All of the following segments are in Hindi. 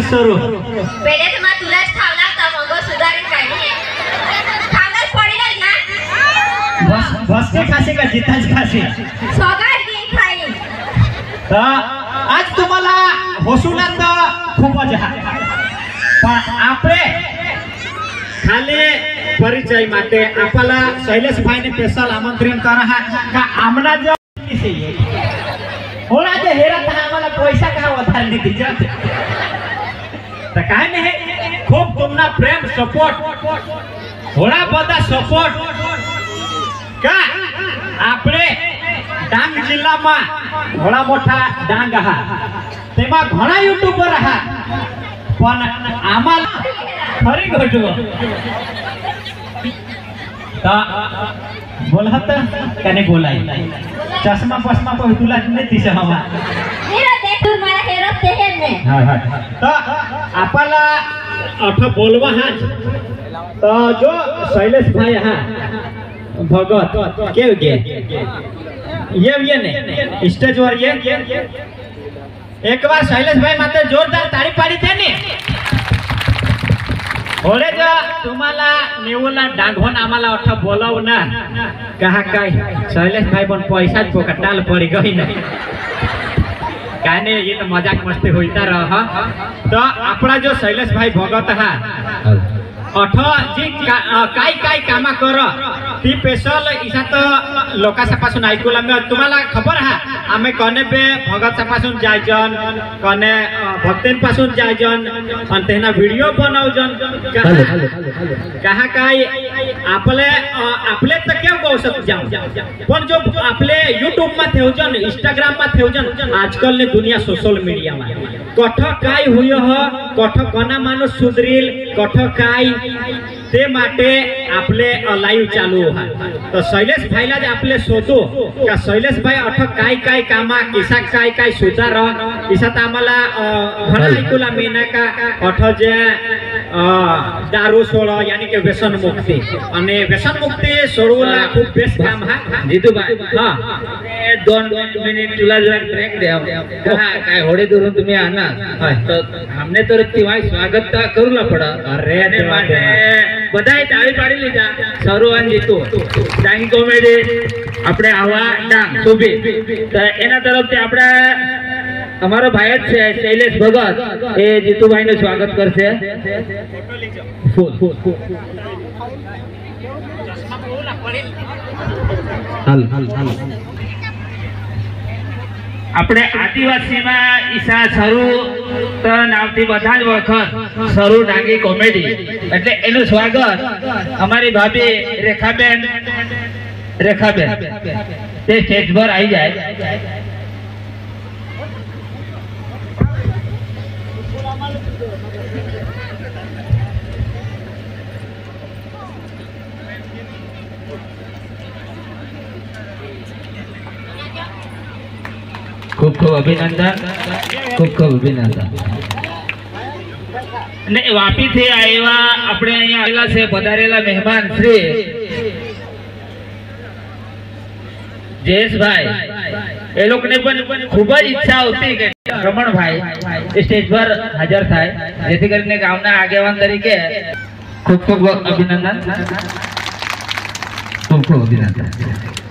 सुरू पहिले तर मग तुलाच खाव लागतं मग सुधारेल काय नाही खावलाच पडेल ना बस के खासे का जिताच खासे सगळ्यात घे खाई आज तुम्हाला होसुलात खूप मजा पण आपले खाली परिचय माटे आपला शैलेश भाई ने स्पेशल आमंत्रण करा का आमना जो होना जे हेरा था आम्हाला पैसा का उधार नहीं दीजिए तो काय नहीं खूब तुमना प्रेम सपोर्ट होना बदा सपोर्ट का आपले डांग जिल्ला में घोड़ा मोठा डांग हा तेमा घणा यूट्यूबर हा पण आम्हाला खरी घटलो बोलत का नाही बोलाई चष्मा पष्मा पण तुला नाही दिसे हवा हेरा देख तू मला हेरा ते हे ने हां हां तो आपला अठ बोलवा हा तो जो शैलेश भाई हा भगत केव गे ये ने स्टेज वर ये एक बार शैलेश भाई मात्र जोरदार ताड़ी पाड़ी दे ने होले जो तुम्हाला नेवला डांगोन आम्हाला अठ बोलव ना कहा काय शैलेश भाई पण पैसा पोकटाल पड़ी गई ना काय नहीं ये तो मजाक मस्ती होता रह तो अपना जो शैलेश भाई भगत हा अठ जी काय कामा कर ती स्पेशल इसा तो लोकांपासून ऐकूला मी तुम्हाला खबर हा आम्ही कने पे भगतपासून जायजन कने भक्तींपासून जायजन आणि त्यांना व्हिडिओ बनवजन कहा काय आपले तर केव गौसत जाऊ पण जो आपले यूट्यूब में ठेवजन इंस्टाग्राम में ठेवजन आजकल ने दुनिया सोशल मीडिया में कठ काय हुई ह कठ कना माणूस सुधरील कठ काय ते माटे आपले लाईव्ह चालू हा तो शैलेश भाईला जे आपले शोधू का शैलेश भाई अठ काय कामा किसा काय सुधार किसा आम्हाला घणा ऐकूला मीना का अठ जे दारू सोड यानी के व्यसन मुक्ती आणि व्यसन मुक्ती सोडवला खूप बेस्ट काम हा जितू भाई हां 2 मिनिट तुला जरा ट्रॅक द्या काय होडे धरून तुम्ही आणा तर हमने तर तिवाय स्वागत करूला पडा अरे ने माटे बधाई ताળી પાડી લીધા સરુવાન જીતુ ડાંગ કોમેડી આપણે આવા ડાંગ સુબી તો એના તરફથી આપણા અમારો ભાઈ જ છે શૈલેશ ભગત એ જીતુભાઈ નું સ્વાગત કરશે હાલ આપણે આદિવાસીમાં ઈસા સરુ તો નામથી બધા જ વખત સરુ ડાંગી કોમેડી એટલે એનું સ્વાગત અમારી ભાભી રેખાબેન તે સ્ટેજ પર આવી જાય खूब खूब अभिनंदन ने वापी थी आया अपने अहीं आवेला से पधारेला मेहमान श्री जयेश भाई ए लोग ने पण खूब ज इच्छा होती कि रमण भाई स्टेज पर हाजर थाय जेथी करीने गामना आगेवान तरीके खूब खूब अभिनंदन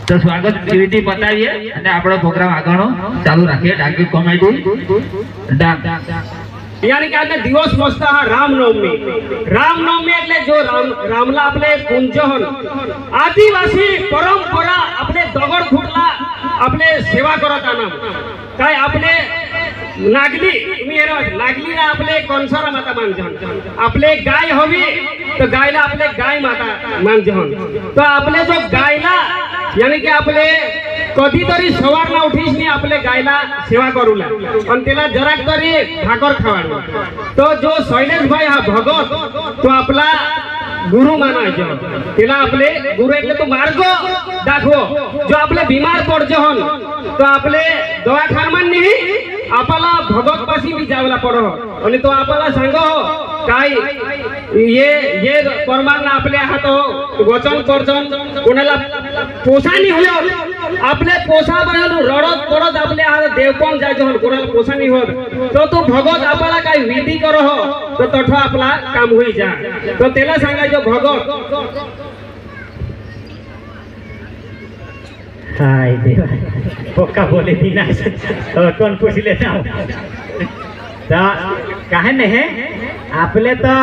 तो स्वागत विधि बताइए અને આપણો પ્રોગ્રામ આગળનો ચાલુ રાખીએ ડાંગી કોમેડી ડાંગ यानी कि आज दिवस मस्त हा रामनवमी એટલે जो रामला आपले कुंजहन आदिवासी परंपरा आपले दगड फुटला आपले सेवा करत आना काय आपले नागली तुम्ही नागलीला आपले कोणसरा माता मानजन आपले गाय हवी तो गायला आपले गाय माता मानजन तो आपले जो गायला यानी कि आपले कधीतरी सवारला उठीस नी आपले गायला सेवा करूला आणि त्याला जराक तरी भाकर खावाडू तो जो शैलेश भाई हा भगत तो आपला गुरु मानायचो त्याला आपले गुरु એટલે तो मार्ग दाखवो जो आपले बीमार पडजहन तो आपले दवाखाना नहीं आपला भगत पाशी भी जावला पडो आणि तो आपला सांगो काय ये परमानला आपले हात वचन करजन कोणाला पोसानी होय आपले पोसा बनालो रडत पडत आपले हा देवपण जायचं हो कोणाला पोसा नाही होत तो तू भगत आपल्याला काही विधी करो हो तर तठं आपला काम होई जा तर त्याला सांगायचं भगत हाय देवा पोका बोले दिना कोण पुछले जाओ तो काहे ने है आपले तो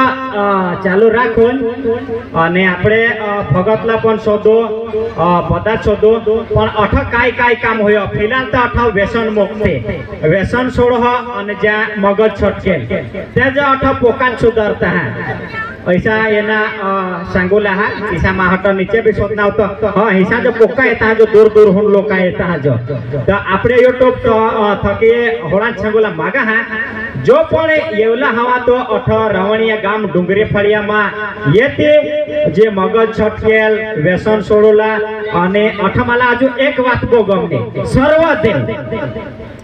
चालू राखून અને આપણે ભગતલા પણ શોધો પદાર્થ શોધો પણ અઠ काय કામ હોય ફિલહાલ તો અઠ વ્યસન મુક્તિ વ્યસન છોડો અને જ્યાં મગજ છટકે ત્યાં જ અઠ પોકાન સુધારતા ऐसा येना सांगोला हा ईसा माहट नीचे भी सोधना होता हाँ हिसा जो पोका येता जो दूर दूर हुन लोक येता जो तो आपले यूट्यूब तो थके होळा सांगोला मागा हा जो पण येवला हवा तो अठ रावणिया गाम डुंगरी फळिया मा येते जे मगज छटकेल व्यसन सोडोला અને અઠ मला आजू एक वात बो गमने सर्व देव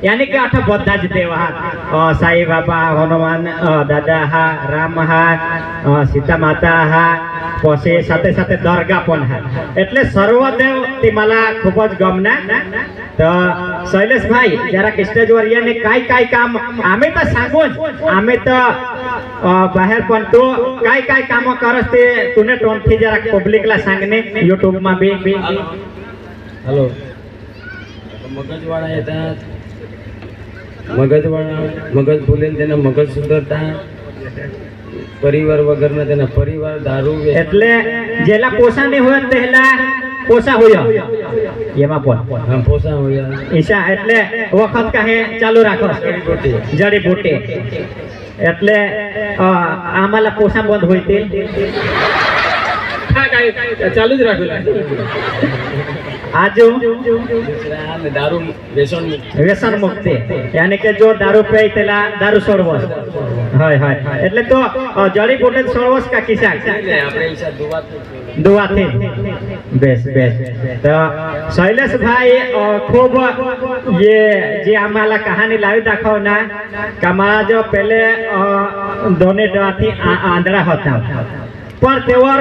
यानी कि अठ बधा ज देव हा साई बाबा हनुमान दादा हा राम हा सीता माता हा પછી સાથે સાથે દરગાહ પણ હા એટલે સર્વદેવ તે मला खूपच गमना તો શૈલેષ ભાઈ जरा स्टेज वर याने काय काम आम्ही तर सांगून आम्ही तर बाहेर पण तो काय काम करस ते तुने टोनથી जरा पब्लिकला सांगणे YouTube માં बी हॅलो मगजवाडा येतात मगज बोलेल त्यांना मगज सुधारता परिवार वगैरे त्यांना परिवार दारू એટલે જેલા પોસા નહીં હોય તેલા પોસા હોય એમાં પણ हम पोसा होया ઈશા એટલે વખત કાહે ચાલુ રાખો જડીબુટી એટલે આમાલા પોસા બંધ હોય તે હા काय चालू ज राखू आजू दारू व्यसन मुक्ति यानी कि जो दारू पे तेला दारू सोडवस हाय हाय એટલે તો જડી બુટી સોડવસ का किसा આપણે ઈસા दुआ थे बेस बेस तो शैलेश भाई खूब ये जे आम्हाला कहानी लावी दाखव ना कमाला जो पहले दोने डॉटी आंधळा होता पण तेवर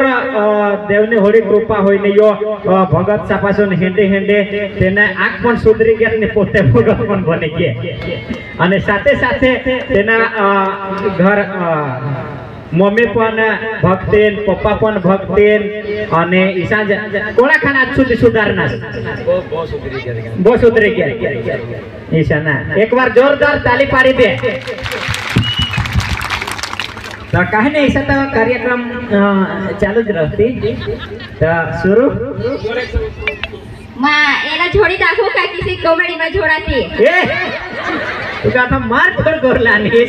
देवनी होडी कृपा होईने यो भगत सापासून हेंडे हेंडे तेने आंख पण सुधरी गेत ने पोते भगत पण बने गे અને સાથે સાથે તેના ઘર मम्मी पण भक्तेन पप्पा पण भक्तेन અને ઈશા કોણા ખાના આજ સુધી સુધારના બહુ સુધરી ગયા ઈશા ના એક વાર જોરદાર તાલી પાડી દે तो कहे नहीं ऐसा तो कार्यक्रम चालू ज रहती तो शुरू माँ एना जोड़ी दाखवू का किसी कॉमेडी में जोड़ाती ए तू का मार थोड़ गोरला नहीं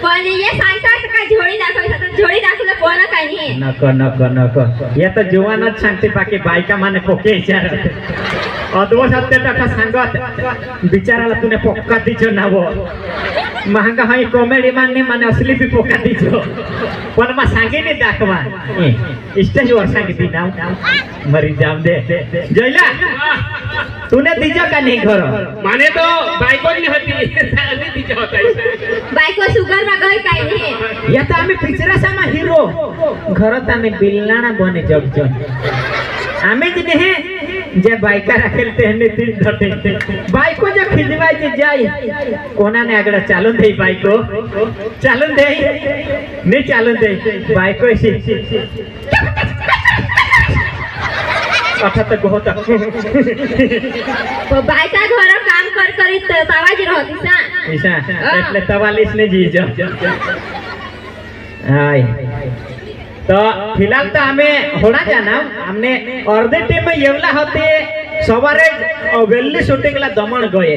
पण ये सांगता का जोड़ी दाखवायचं तर जोड़ी दाखवलं कोण काय नाही नको ये तो जुवानच सांगते बाकी बायका माने पोके विचार अद्भुत सत्य तथा सांगत बिचाराला तूने पोक्का दीजो ना वो महंगा हाई कॉमेडी मानने माने असली भी पोका दीजो पण मा सांगे नहीं दाखवा स्टेज वर सांगती ना मरी जाम दे जयला तूने दीजो का नहीं घर माने तो बायको नहीं होती साली दीजो होता बायको सुगर में गई काय नाही या तो आम्ही पिक्चरा सामा हिरो घरात आम्ही बिल्लाना बने जगजन आम्ही जे नाही जे बायका राखेल ते तीन धटे बायको जे खिजवायचे जाय कोणाने आगडा चालून दे बायको चालून दे नाही चालून दे बायको अशी आता तर होता बायका घर काम करीत आवाज रहती सा ईशा એટલે 44 ને જીજો हाय तो फिलहाल तो हमें होना जाना हमने अर्धे टीम में येवला होते सवारे वेल्ली शूटिंग ला दमन गए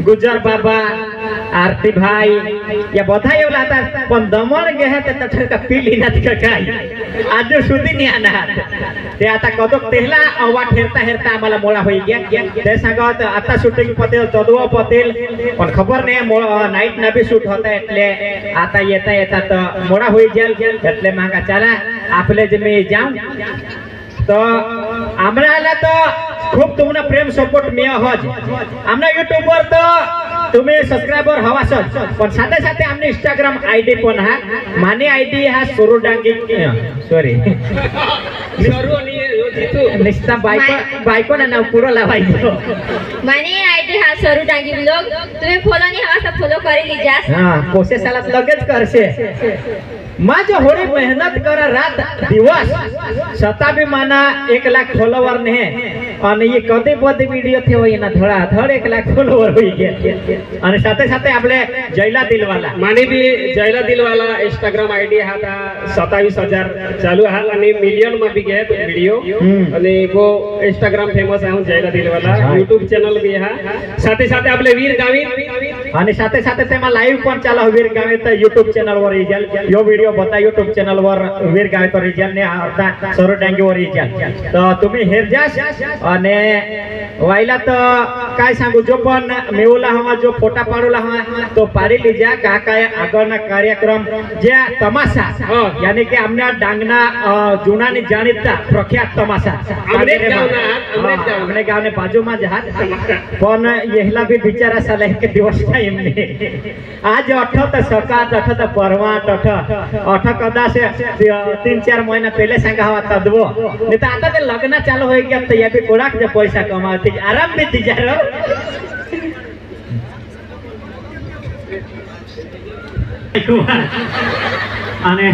गुजर बाबा आरती भाई या बधा येवला था पण दमन गे है त का पीली ना काय आज सुधी नहीं आना ते आता कदक तेहला अवा ठेरता हेरता आम्हाला मोळा होई गया ते सांगत आता शूटिंग पतेल तदवा पतेल पण खबर नहीं नाइट ना भी शूट होता એટલે आता येता तो मोळा होई जाल એટલે मागा चला आपले जे मी जाऊं तो आम्हाला तो खूप तुमना प्रेम सपोर्ट मिया होज आमना YouTube वर तो तुम्ही सबस्क्राइबर हवासच पण साथे साथे आमने Instagram आईडी पण हा माने आईडी हा सोरू डांगी सॉरी सरू आणि जीतू निस्ता बायको ना नाव पुरो लावायचो माने आयडी हा सरू डांगी ब्लॉग तुम्ही फॉलो नाही हवा तर फॉलो करी लीजा हा कोशिश साला लगेच करशे माझ्या होडी मेहनत करा रात दिवस छता भी माना 1 लाख फॉलोवर ने અને ये કદે બધી વિડિયો થયો એના ધડા ધડ 1 લાખ ફોલોવર હોઈ ગયા અને સાથે સાથે આપણે જયલા દિલવાલા माने भी जयला दिलवाला इंस्टाग्राम आईडी हा था 27,000 चालू हा आणि मिलियन में भी गए वीडियो आणि वो इंस्टाग्राम फेमस आहे जयला दिलवाला यूट्यूब चॅनल भी हा साथे साथे आपले वीर गावित आणि સાથે સાથે તેમાં લાઈવ પણ ચાલે વીર ગાવિત YouTube ચેનલ वर રીજલ यो व्हिडिओ बता YouTube चॅनल वर वीर गावित રીજલ ने आता सरो डांगी वर રીજल तो तुम्ही हेरजास અને वायला तो काय सांगू जो पण मेवला हवा जो फोटा पाडूला हवा तो पाडी लीजा का काय આગળના કાર્યક્રમ જે તમાશા यानी कि हमने डांगना जुनानी जाणीता प्रख्यात तमाशा हमने गावने बाजूમાં जहाज पण येहला भी बिचारा साला एक दिवस टाइम ने आज 8 तो सकात 8 तो परवाट 8 कदाच 3-4 महीना पहले सांगा हवा तदवो नहीं तो आता ते लग्न चालू हो गया तो ये भी कोडाक जे पैसा कमावती आराम भी तिजारो અને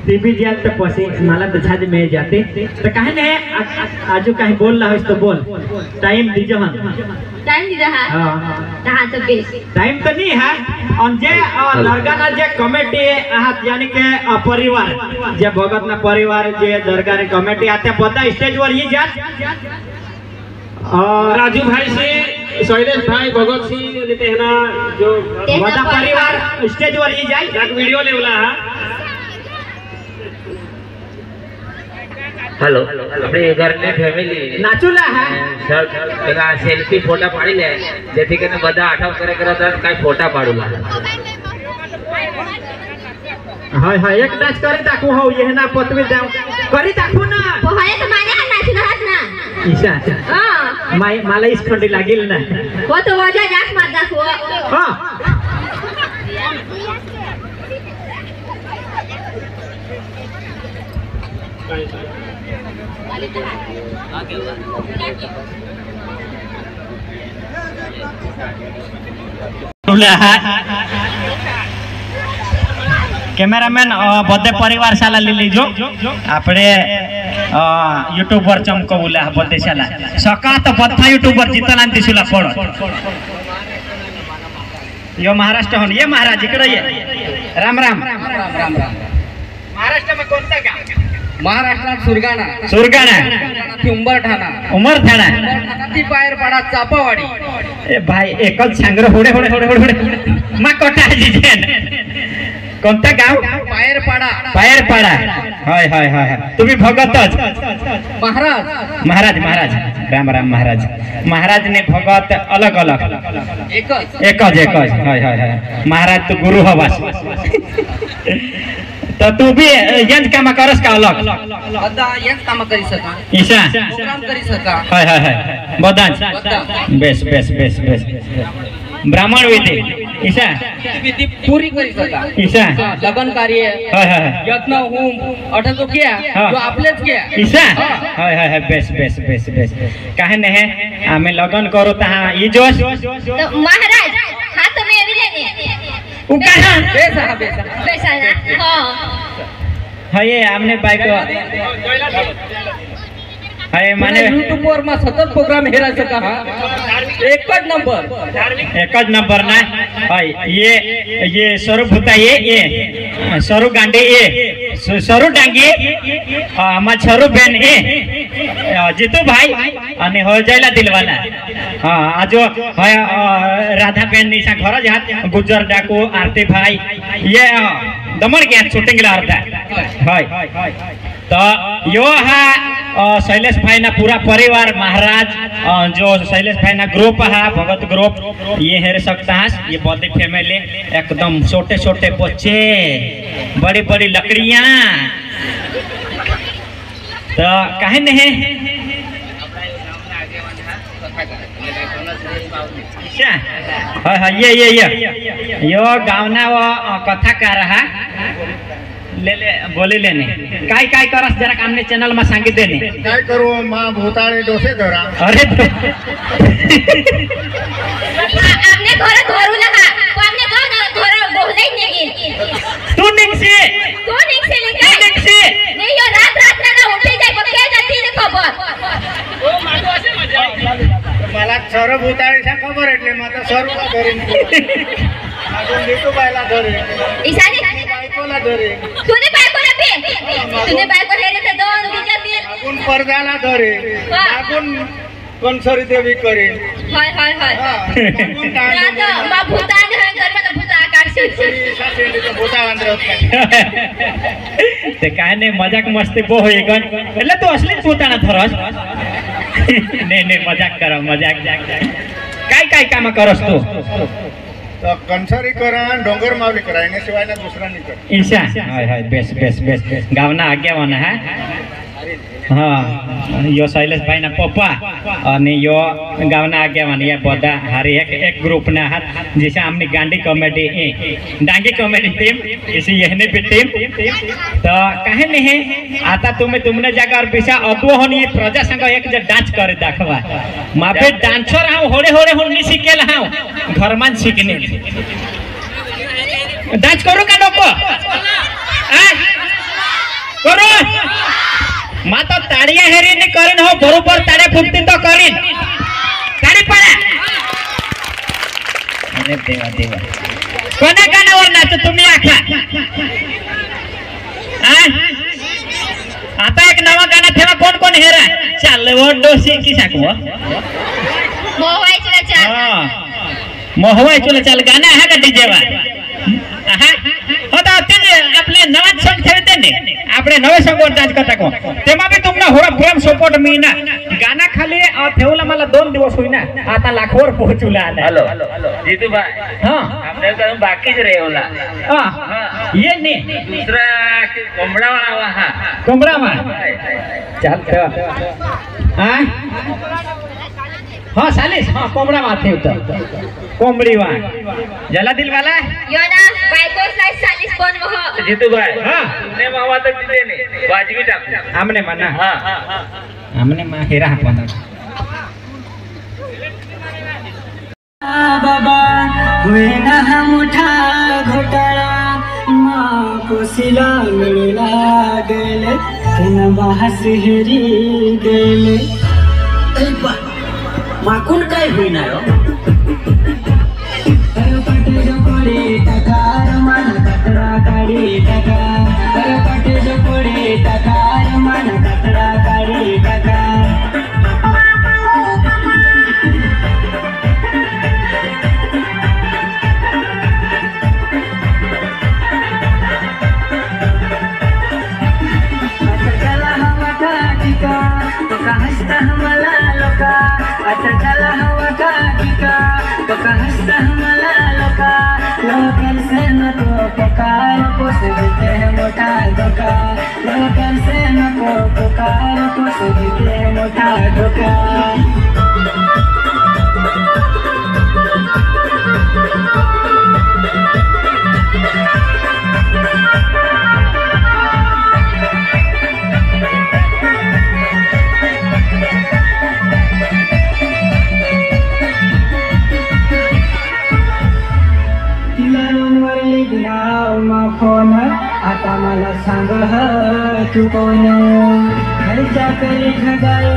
टीवी जाल तो पसी माला तो छाज में जाते तो काहे ने आजू काहे बोल रहा है तो बोल टाइम दीजो हम टाइम दिला हा हां तो बेस टाइम तो नहीं है और जे दरगाह जे कमेटी आहात यानी के परिवार जे भगत ना परिवार जे दरगाह रे कमेटी आते बता स्टेज वर ये जात राजू भाई से शैलेश भाई भगत सिंह ने तेहना जो बता परिवार स्टेज वर ये जाए एक वीडियो लेवला हा हेलो अपने घर में फैमिली नाचुला है सर પેલા સેલ્ફી ફોટા પાડી લે જેથી કરીને બધા આઠમ કરે કરતા કાઈ ફોટા પાડુલા हाय हाय एक डांस करी ताकू हो ये ना पतवी जाऊ करी ताकू ना पोहाय तो माने हा नाचला हात ना ईशा हां मला इस खंडी लागेल ना हो तो वजा जाक मार दाखव हां कैमरामैन बदे परिवार साला ले लीजो आपणे यूट्यूब वर चमकवला बदे साला सका तो बद्धा यूट्यूब वर जितलान दिसुला पडो यो महाराष्ट्र होन ये महाराज इकडे ये राम राम महाराष्ट्र में कोणता गाव महाराष्ट्रात सुरगाणा सुरगाणा उंबरठाणा उमरठाणा ती पायरपाडा चापावाडी ए भाई एकच सांग रे होडे होडे होडे होडे मा कोटा जिजेन कोणता गाव पायरपाडा पायरपाडा हाय हाय हाय तुम्ही भगतच महाराज महाराज महाराज राम राम महाराज महाराज ने भगत अलग अलग एकच एकच एकच हाय हाय हाय महाराज तो गुरु हवास तो तू भी यंज काम करस का अलग બધા એક કામ કરી સકા ईशा પ્રોગ્રામ કરી સકા हाय हाय हाय बदान बेस बेस बेस बेस ब्राह्मण विधि ईशा વિધિ પૂરી કરી સકા ईशा લગન કાર્ય हाय हाय यज्ञ होम अठा तो क्या हाँ। जो आपलेच क्या ईशा हाय हाय हाय बेस बेस बेस बेस काहे ने है आमे लगन करो ता ई जोश तो महाराज हां तो मैं अभी लेने उ कहां બેસા બેસા पैसा ना हां हाय हमने बाइक हाय माने YouTube वर માં સતત પ્રોગ્રામ હેરા સકા હા એક જ નંબર एकच नंबर ना हाय ये स्वरूप होता ये स्वरूप गांडे ये स्वरूप डांगी मा स्वरूप बहन ए जीतू भाई आणि हो जायला दिलवाला हां आजो हाय राधा बहन निशा घर जात गुजर डाकू आरती भाई ये दमण गया शूटिंग ला अर्धा हाय तो यो हा शैलेश भाई ना पूरा परिवार महाराज जो शैलेश भाई ना ग्रुप है भगत ग्रुप ये हेर सकता है ये बड़ी फैमिली एकदम छोटे छोटे बच्चे बड़ी बड़ी लकड़ियां तो कहे नहीं हाँ हाँ ये यो गाँव ना वो कथा कर रहा ले ले बोले लेने काय काय करस जरा आमने चॅनल मा सांगितले ने काय करू मा भूताळे डोसे धरा अरे आपने घर धरू नका तो आपने घर बोलले निघेल तू निघसे लेका नाही यो रात ना उठे जाय पण काय जाती ने खबर मला सर भूताळीचा खबर એટલે माता सर का धरेन मागून देतो बायला धरे ईशानी बायकोला धरे तूने बायकोला हेरे तर दोन विचारतील मागून परदाला धरे मागून कोणसरी देवी करेन हाय मागून रात मा भूताने हं कर्म भूता काढशी भूता अंदर ते काय नाही मजाक मस्ती बो होई गण એટલે તો असली પોતાના ધરસ नहीं मजाक करा मजाक काय काम करस तू तो कंसरी करा डोंगर मावली करा याशिवाय ना दुसरा नाही कर ईशा हाय बेस गावना आग्यावाना हा हाँ यो शैलेश भाई ना पप्पा और यो गावना आग्यावाना या बदा हरी एक ग्रुप ना हाथ जैसे हमने गांडी कॉमेडी डांगी कॉमेडी टीम इसी यहने भी टीम तो कहे नहीं आता तुमने जगह और पिछा अबो होनी प्रजा संघ एक जो डांस करे दाखवा माफे डांसर हाउ होड़े होनी शिकेल हाउ घर मान शिकने डांस करो का नको करो मा तो ताड़िया हेरी ने करीन हो बरोबर ताड़े फुटती तो करीन ताड़ी पड़ा अरे देवा कोणा गाण्यावर नाच तुम्ही आखा आता एक नवा गाणं ठेवा कोण हेरा चाल वो डोसी की साकवा मोहवायची चाल मोहवायची चाल गाणं आहे का डीजे वा होता ते आपले नवा सॉन्ग ठेवते ने આપણે નવે સોંગ वर डान्स करता को तेमा बी तुमना होरा प्रेम सपोर्ट मीना गाना खाली ठेवला मला 2 दिवस होईना आता लाखवर पोहोचूला आला हेलो जीतू भाई हां हमने तो बाकी ज रहेला हां ये ने दूसरा कोंबड़ा वाला हां कोंबड़ा मा चल तो हां हां सालिस हां कोंबड़ा मा थे तो कोंबड़ी वा जला दिल वाला यो ना बायको स्लाइस 40 कोण मोह जीतू भाई हां ने मावा तक दिले ने वाजवी टाक आमने मना हां आमने मा हेरा पण बाबा हुए ना मोठा घोटाळा मा कोसिला मिळला गेले तेन बाहस हेरी गेले माकून काय होईना रो पटे जो कोडे टकार मन कतरा काढी टकार पटे जो कोडे टकार मन कतरा काढी टकार हसता मला लोका आता चला हवा का टिका बका हसता मला लोका लोकन से नको पुकार पोस देते हैं मोठा धोखा लोकन से नको पुकार पोस देते हैं मोठा धोखा फोन आता मला सांग तू कोण घरच्या करी खगाई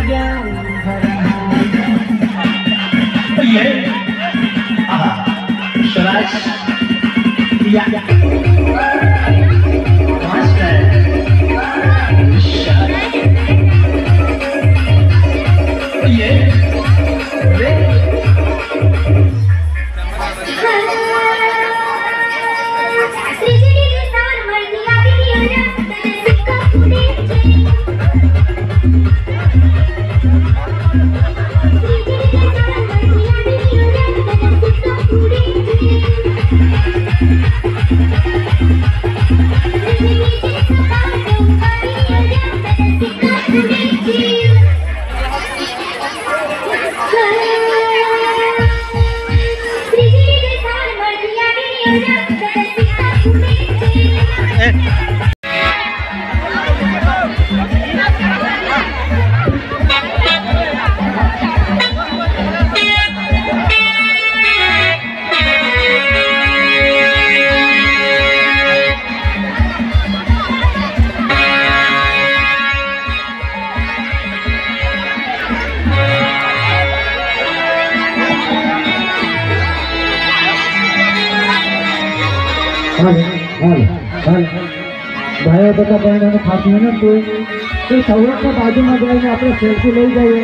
ભાઈઓ બધા બહેનોને ખાસ મહેનત તો સૌરાષ્ટ્રના બાજુમાં જઈને આપણે સેલ્ફી લઈ જઈએ.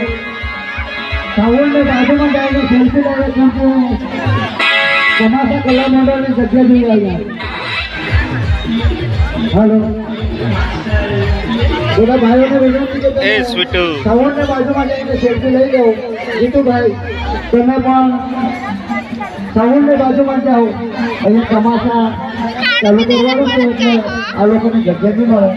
સાવરને બાજુમાં જઈને સેલ્ફી લઈએ કેમ કે ચોમાસા કલા મંડળની જગ્યા જોઈ આવ્યા. હાલો બધા ભાઈઓને વિનંતી કે સાવરને બાજુમાં જઈને સેલ્ફી લઈ જાઓ. જીતુભાઈ તમે પણ સાવરને બાજુમાં જાઓ. અહીંયા ચોમાસા ચાલુ કરવાનું છે એટલે આ લોકોને જગ્યા બી મળે.